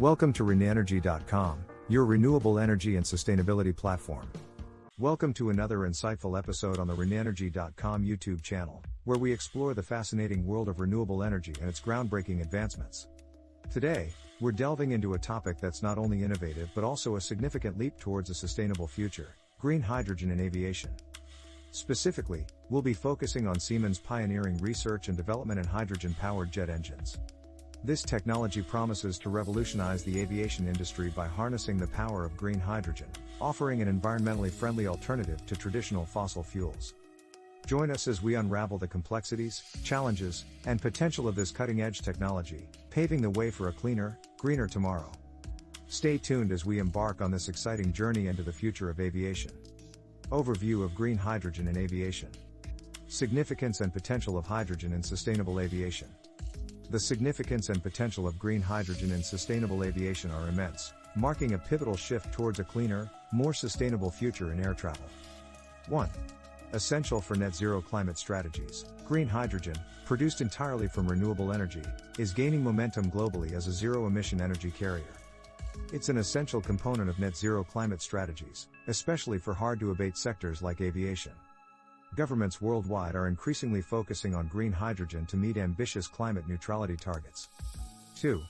Welcome to RenEnergy.com, your renewable energy and sustainability platform. Welcome to another insightful episode on the RenEnergy.com YouTube channel, where we explore the fascinating world of renewable energy and its groundbreaking advancements. Today, we're delving into a topic that's not only innovative but also a significant leap towards a sustainable future: green hydrogen in aviation. Specifically, we'll be focusing on Siemens' pioneering research and development in hydrogen-powered jet engines. This technology promises to revolutionize the aviation industry by harnessing the power of green hydrogen, offering an environmentally friendly alternative to traditional fossil fuels. Join us as we unravel the complexities, challenges, and potential of this cutting-edge technology, paving the way for a cleaner, greener tomorrow. Stay tuned as we embark on this exciting journey into the future of aviation. Overview of green hydrogen in aviation. Significance and potential of hydrogen in sustainable aviation. The significance and potential of green hydrogen in sustainable aviation are immense, marking a pivotal shift towards a cleaner, more sustainable future in air travel. 1. Essential for net zero climate strategies. Green hydrogen, produced entirely from renewable energy, is gaining momentum globally as a zero-emission energy carrier. It's an essential component of net zero climate strategies, especially for hard-to-abate sectors like aviation. Governments worldwide are increasingly focusing on green hydrogen to meet ambitious climate neutrality targets. 2.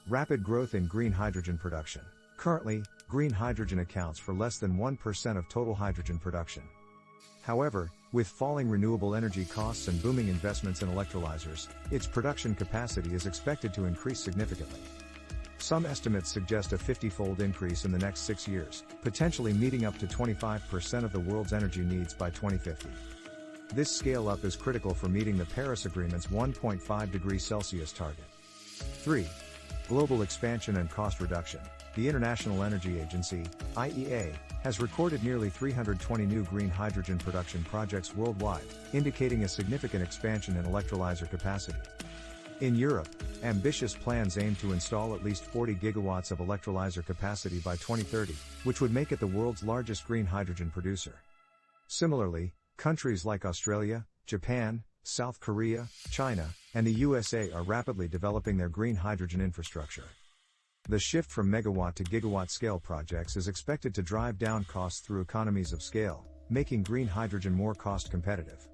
Rapid growth in green hydrogen production. Currently, green hydrogen accounts for less than 1% of total hydrogen production. However, with falling renewable energy costs and booming investments in electrolyzers, its production capacity is expected to increase significantly. Some estimates suggest a 50-fold increase in the next 6 years, potentially meeting up to 25% of the world's energy needs by 2050. This scale-up is critical for meeting the Paris Agreement's 1.5 degrees Celsius target. 3. Global expansion and cost reduction. The International Energy Agency, IEA, has recorded nearly 320 new green hydrogen production projects worldwide, indicating a significant expansion in electrolyzer capacity. In Europe, ambitious plans aim to install at least 40 gigawatts of electrolyzer capacity by 2030, which would make it the world's largest green hydrogen producer. Similarly, countries like Australia, Japan, South Korea, China, and the USA are rapidly developing their green hydrogen infrastructure. The shift from megawatt to gigawatt scale projects is expected to drive down costs through economies of scale, making green hydrogen more cost competitive.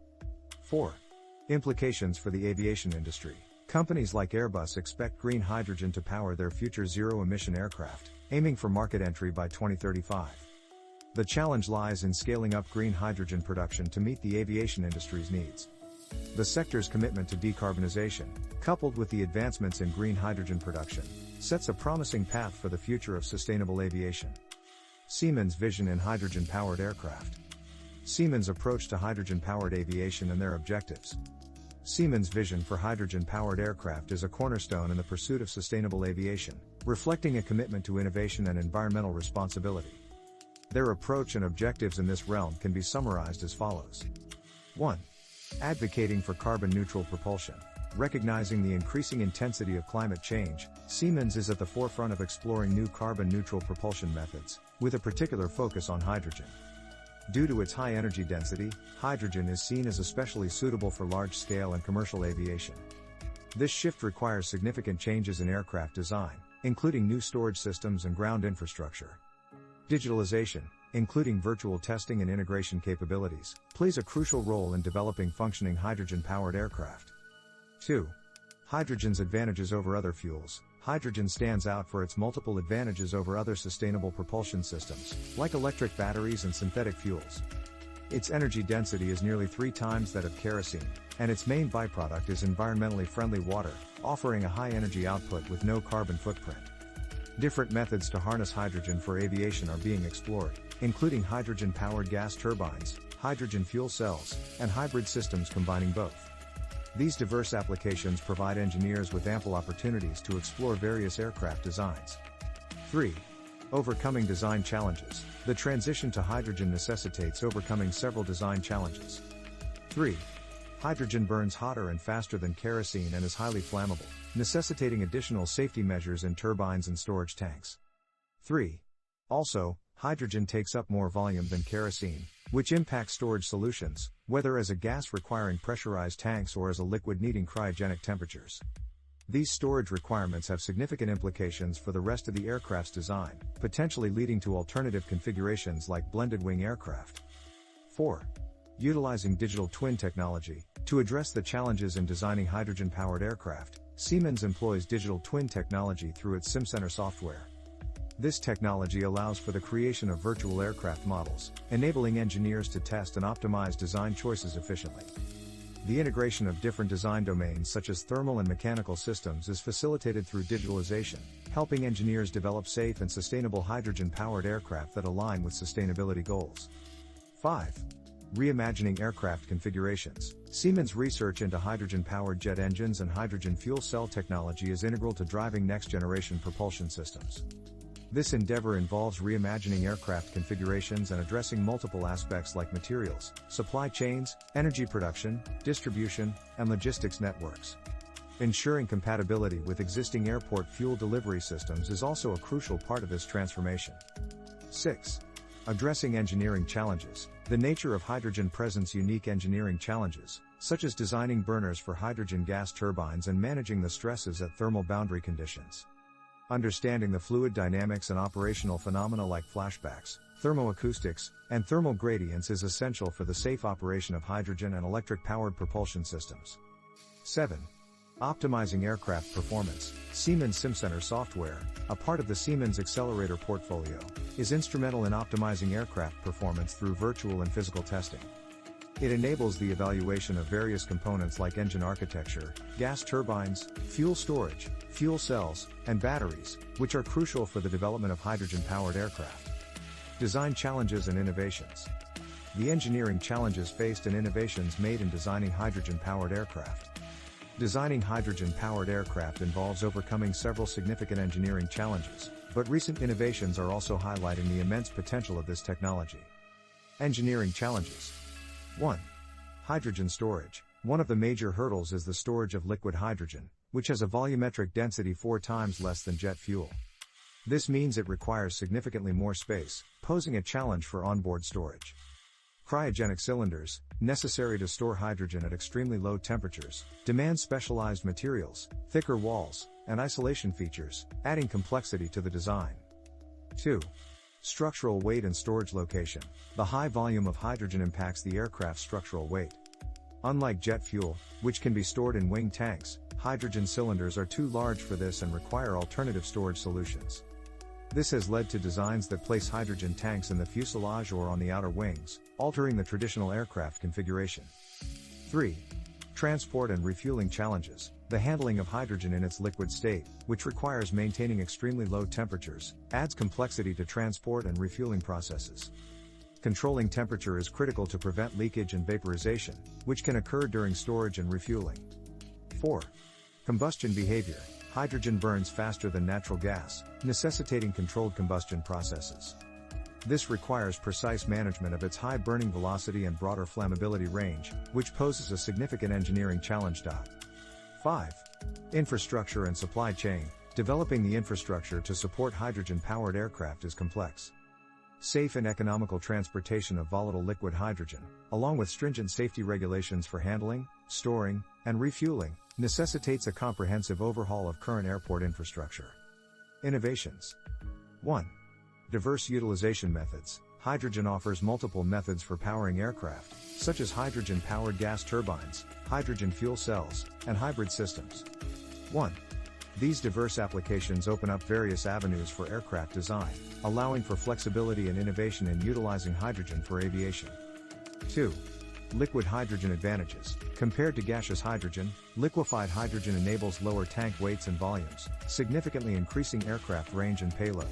4. Implications for the aviation industry. Companies like Airbus expect green hydrogen to power their future zero-emission aircraft, aiming for market entry by 2035. The challenge lies in scaling up green hydrogen production to meet the aviation industry's needs. The sector's commitment to decarbonization, coupled with the advancements in green hydrogen production, sets a promising path for the future of sustainable aviation. Siemens' vision in hydrogen-powered aircraft. Siemens' approach to hydrogen-powered aviation and their objectives. Siemens' vision for hydrogen-powered aircraft is a cornerstone in the pursuit of sustainable aviation, reflecting a commitment to innovation and environmental responsibility. Their approach and objectives in this realm can be summarized as follows. 1. Advocating for carbon-neutral propulsion. Recognizing the increasing intensity of climate change, Siemens is at the forefront of exploring new carbon-neutral propulsion methods, with a particular focus on hydrogen. Due to its high energy density, hydrogen is seen as especially suitable for large-scale and commercial aviation. This shift requires significant changes in aircraft design, including new storage systems and ground infrastructure. Digitalization, including virtual testing and integration capabilities, plays a crucial role in developing functioning hydrogen-powered aircraft. 2. Hydrogen's advantages over other fuels. Hydrogen stands out for its multiple advantages over other sustainable propulsion systems, like electric batteries and synthetic fuels. Its energy density is nearly 3 times that of kerosene, and its main byproduct is environmentally friendly water, offering a high energy output with no carbon footprint. Different methods to harness hydrogen for aviation are being explored, including hydrogen-powered gas turbines, hydrogen fuel cells, and hybrid systems combining both. These diverse applications provide engineers with ample opportunities to explore various aircraft designs. 3. Overcoming design challenges. The transition to hydrogen necessitates overcoming several design challenges. 3. Hydrogen burns hotter and faster than kerosene and is highly flammable, necessitating additional safety measures in turbines and storage tanks. 3. Also, hydrogen takes up more volume than kerosene, which impacts storage solutions, whether as a gas requiring pressurized tanks or as a liquid needing cryogenic temperatures. These storage requirements have significant implications for the rest of the aircraft's design, potentially leading to alternative configurations like blended wing aircraft. 4. Utilizing digital twin technology. To address the challenges in designing hydrogen-powered aircraft, Siemens employs digital twin technology through its Simcenter software. This technology allows for the creation of virtual aircraft models, enabling engineers to test and optimize design choices efficiently. The integration of different design domains such as thermal and mechanical systems is facilitated through digitalization, helping engineers develop safe and sustainable hydrogen-powered aircraft that align with sustainability goals. 5. Reimagining aircraft configurations. Siemens' research into hydrogen-powered jet engines and hydrogen fuel cell technology is integral to driving next-generation propulsion systems. This endeavor involves reimagining aircraft configurations and addressing multiple aspects like materials, supply chains, energy production, distribution, and logistics networks. Ensuring compatibility with existing airport fuel delivery systems is also a crucial part of this transformation. 6. Addressing engineering challenges. The nature of hydrogen presents unique engineering challenges, such as designing burners for hydrogen gas turbines and managing the stresses at thermal boundary conditions. Understanding the fluid dynamics and operational phenomena like flashbacks, thermoacoustics, and thermal gradients is essential for the safe operation of hydrogen and electric-powered propulsion systems. 7. Optimizing aircraft performance. Siemens Simcenter software, a part of the Siemens Accelerator portfolio, is instrumental in optimizing aircraft performance through virtual and physical testing. It enables the evaluation of various components like engine architecture, gas turbines, fuel storage, fuel cells, and batteries, which are crucial for the development of hydrogen-powered aircraft. Design challenges and innovations. The engineering challenges faced and innovations made in designing hydrogen-powered aircraft. Designing hydrogen-powered aircraft involves overcoming several significant engineering challenges, but recent innovations are also highlighting the immense potential of this technology. Engineering challenges. 1. Hydrogen storage. One of the major hurdles is the storage of liquid hydrogen, which has a volumetric density 4 times less than jet fuel. This means it requires significantly more space, posing a challenge for onboard storage. Cryogenic cylinders, necessary to store hydrogen at extremely low temperatures, demand specialized materials, thicker walls, and isolation features, adding complexity to the design. 2. Structural weight and storage location. The high volume of hydrogen impacts the aircraft's structural weight. Unlike jet fuel, which can be stored in wing tanks, hydrogen cylinders are too large for this and require alternative storage solutions. This has led to designs that place hydrogen tanks in the fuselage or on the outer wings, altering the traditional aircraft configuration. 3. Transport and refueling challenges. The handling of hydrogen in its liquid state, which requires maintaining extremely low temperatures, adds complexity to transport and refueling processes. Controlling temperature is critical to prevent leakage and vaporization, which can occur during storage and refueling. 4. Combustion behavior. Hydrogen burns faster than natural gas, necessitating controlled combustion processes. This requires precise management of its high burning velocity and broader flammability range, which poses a significant engineering challenge. 5. Infrastructure and supply chain. Developing the infrastructure to support hydrogen-powered aircraft is complex. Safe and economical transportation of volatile liquid hydrogen, along with stringent safety regulations for handling, storing, and refueling, necessitates a comprehensive overhaul of current airport infrastructure. Innovations. 1. Diverse utilization methods. Hydrogen offers multiple methods for powering aircraft, such as hydrogen-powered gas turbines, hydrogen fuel cells, and hybrid systems. 1. These diverse applications open up various avenues for aircraft design, allowing for flexibility and innovation in utilizing hydrogen for aviation. 2. Liquid hydrogen advantages. Compared to gaseous hydrogen, liquefied hydrogen enables lower tank weights and volumes, significantly increasing aircraft range and payload.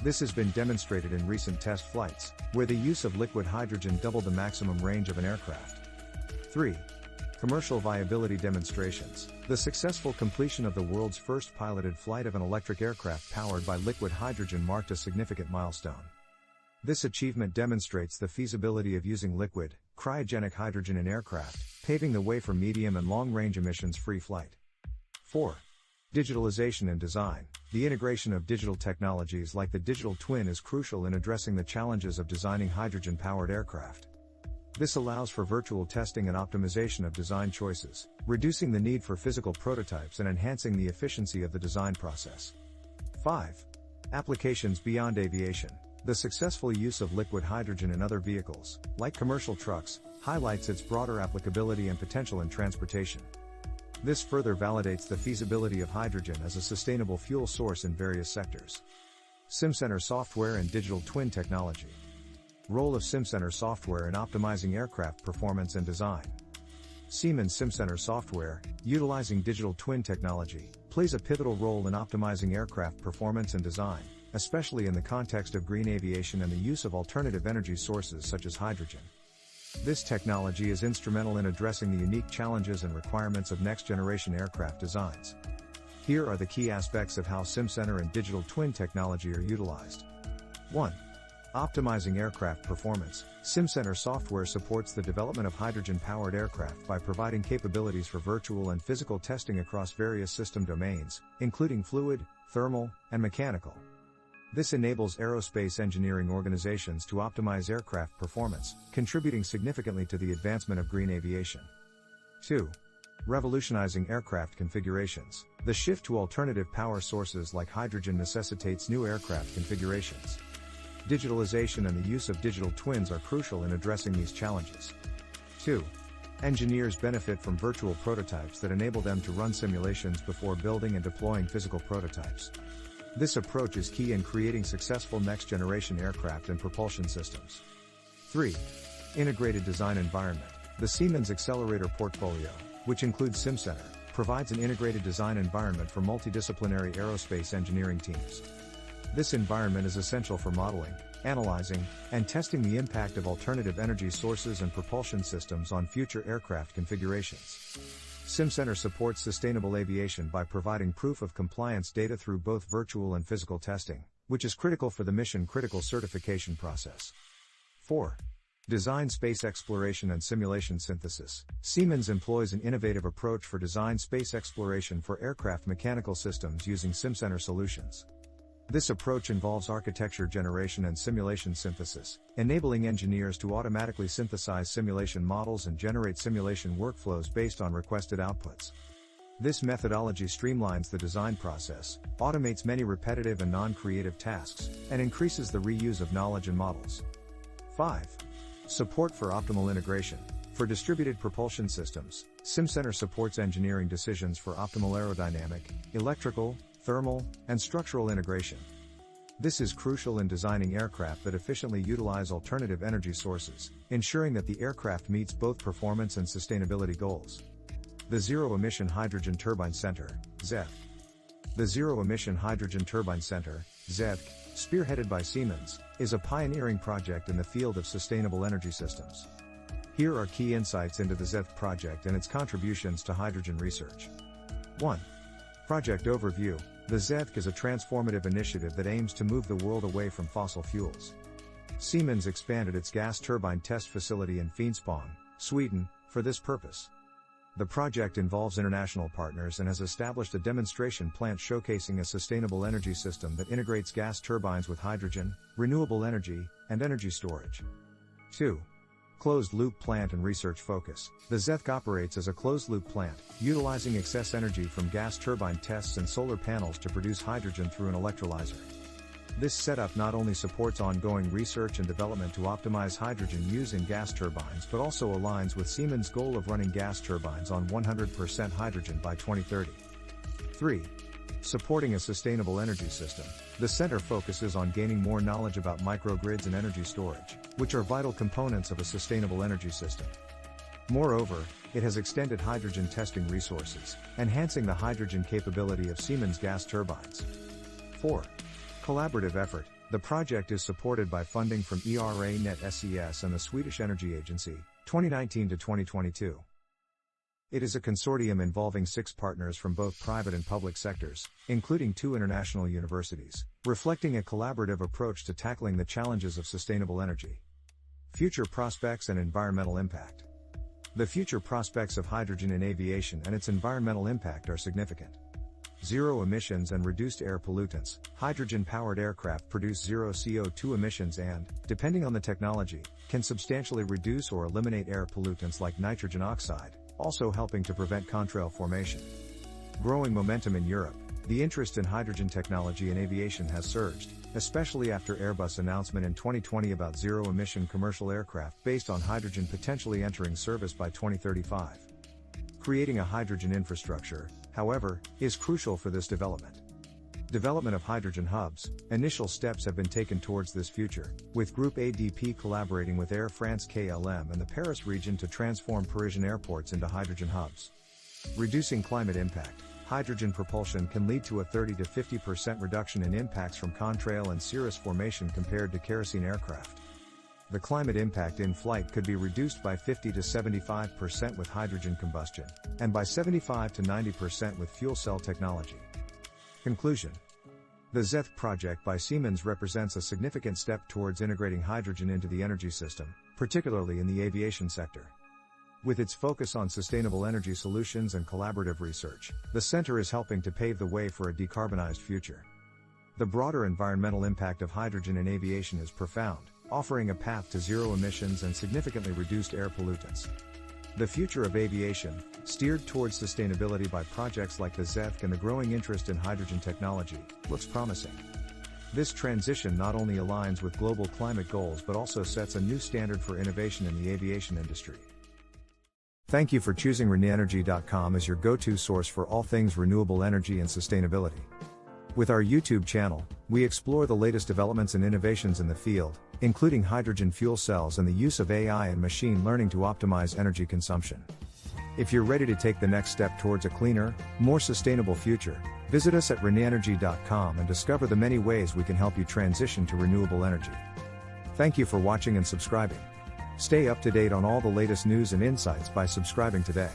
This has been demonstrated in recent test flights, where the use of liquid hydrogen doubled the maximum range of an aircraft. 3. Commercial viability demonstrations. The successful completion of the world's first piloted flight of an electric aircraft powered by liquid hydrogen marked a significant milestone. This achievement demonstrates the feasibility of using liquid, cryogenic hydrogen in aircraft, paving the way for medium and long-range emissions-free flight. 4. Digitalization and design. The integration of digital technologies like the digital twin is crucial in addressing the challenges of designing hydrogen-powered aircraft. This allows for virtual testing and optimization of design choices, reducing the need for physical prototypes and enhancing the efficiency of the design process. 5. Applications beyond aviation. The successful use of liquid hydrogen in other vehicles, like commercial trucks, highlights its broader applicability and potential in transportation. This further validates the feasibility of hydrogen as a sustainable fuel source in various sectors. Simcenter software and digital twin technology. Role of Simcenter software in optimizing aircraft performance and design. Siemens Simcenter software, utilizing digital twin technology, plays a pivotal role in optimizing aircraft performance and design, especially in the context of green aviation and the use of alternative energy sources such as hydrogen. This technology is instrumental in addressing the unique challenges and requirements of next-generation aircraft designs. Here are the key aspects of how Simcenter and digital twin technology are utilized. 1. Optimizing aircraft performance. Simcenter software supports the development of hydrogen-powered aircraft by providing capabilities for virtual and physical testing across various system domains, including fluid, thermal, and mechanical. This enables aerospace engineering organizations to optimize aircraft performance, contributing significantly to the advancement of green aviation. 2. Revolutionizing aircraft configurations. The shift to alternative power sources like hydrogen necessitates new aircraft configurations. Digitalization and the use of digital twins are crucial in addressing these challenges. 2. Engineers benefit from virtual prototypes that enable them to run simulations before building and deploying physical prototypes. This approach is key in creating successful next-generation aircraft and propulsion systems. 3. Integrated design environment. The Siemens Accelerator portfolio, which includes Simcenter, provides an integrated design environment for multidisciplinary aerospace engineering teams. This environment is essential for modeling, analyzing, and testing the impact of alternative energy sources and propulsion systems on future aircraft configurations. Simcenter supports sustainable aviation by providing proof of compliance data through both virtual and physical testing, which is critical for the mission-critical certification process. 4. Design space exploration and simulation synthesis. Siemens employs an innovative approach for design space exploration for aircraft mechanical systems using Simcenter solutions. This approach involves architecture generation and simulation synthesis, enabling engineers to automatically synthesize simulation models and generate simulation workflows based on requested outputs. This methodology streamlines the design process, automates many repetitive and non-creative tasks, and increases the reuse of knowledge and models. 5. Support for optimal integration. For distributed propulsion systems, Simcenter supports engineering decisions for optimal aerodynamic, electrical, thermal, and structural integration. This is crucial in designing aircraft that efficiently utilize alternative energy sources, ensuring that the aircraft meets both performance and sustainability goals. The Zero-emission Hydrogen Turbine Center, ZETH. The Zero-emission Hydrogen Turbine Center, ZETH, spearheaded by Siemens, is a pioneering project in the field of sustainable energy systems. Here are key insights into the ZETH project and its contributions to hydrogen research. 1. Project overview. The ZETH is a transformative initiative that aims to move the world away from fossil fuels. Siemens expanded its gas turbine test facility in Finspång, Sweden, for this purpose. The project involves international partners and has established a demonstration plant showcasing a sustainable energy system that integrates gas turbines with hydrogen, renewable energy, and energy storage. 2. Closed-loop plant and research focus. The ZETH operates as a closed-loop plant, utilizing excess energy from gas turbine tests and solar panels to produce hydrogen through an electrolyzer. This setup not only supports ongoing research and development to optimize hydrogen use in gas turbines but also aligns with Siemens' goal of running gas turbines on 100% hydrogen by 2030. 3. Supporting a sustainable energy system. The center focuses on gaining more knowledge about microgrids and energy storage, which are vital components of a sustainable energy system. Moreover, it has extended hydrogen testing resources, enhancing the hydrogen capability of Siemens gas turbines. 4. Collaborative effort. The project is supported by funding from ERA Net SES and the Swedish Energy Agency, 2019 to 2022. It is a consortium involving 6 partners from both private and public sectors, including 2 international universities, reflecting a collaborative approach to tackling the challenges of sustainable energy. Future prospects and environmental impact. The future prospects of hydrogen in aviation and its environmental impact are significant. zero emissions and reduced air pollutants. Hydrogen-powered aircraft produce zero CO2 emissions and, depending on the technology, can substantially reduce or eliminate air pollutants like nitrogen oxide, also helping to prevent contrail formation. Growing momentum in Europe. The interest in hydrogen technology in aviation has surged, especially after Airbus' announcement in 2020 about zero-emission commercial aircraft based on hydrogen potentially entering service by 2035. Creating a hydrogen infrastructure, however, is crucial for this development. Development of hydrogen hubs. Initial steps have been taken towards this future, with Group ADP collaborating with Air France-KLM and the Paris region to transform Parisian airports into hydrogen hubs. Reducing climate impact. Hydrogen propulsion can lead to a 30 to 50% reduction in impacts from contrail and cirrus formation compared to kerosene aircraft. The climate impact in flight could be reduced by 50 to 75% with hydrogen combustion, and by 75 to 90% with fuel cell technology. Conclusion. The ZETH project by Siemens represents a significant step towards integrating hydrogen into the energy system, particularly in the aviation sector. With its focus on sustainable energy solutions and collaborative research, the center is helping to pave the way for a decarbonized future. The broader environmental impact of hydrogen in aviation is profound, offering a path to zero emissions and significantly reduced air pollutants. The future of aviation, steered towards sustainability by projects like the ZETH and the growing interest in hydrogen technology, looks promising. This transition not only aligns with global climate goals but also sets a new standard for innovation in the aviation industry. Thank you for choosing ReneEnergy.com as your go-to source for all things renewable energy and sustainability. With our YouTube channel, we explore the latest developments and innovations in the field, including hydrogen fuel cells and the use of AI and machine learning to optimize energy consumption. If you're ready to take the next step towards a cleaner, more sustainable future, visit us at ReneEnergy.com and discover the many ways we can help you transition to renewable energy. Thank you for watching and subscribing. Stay up to date on all the latest news and insights by subscribing today.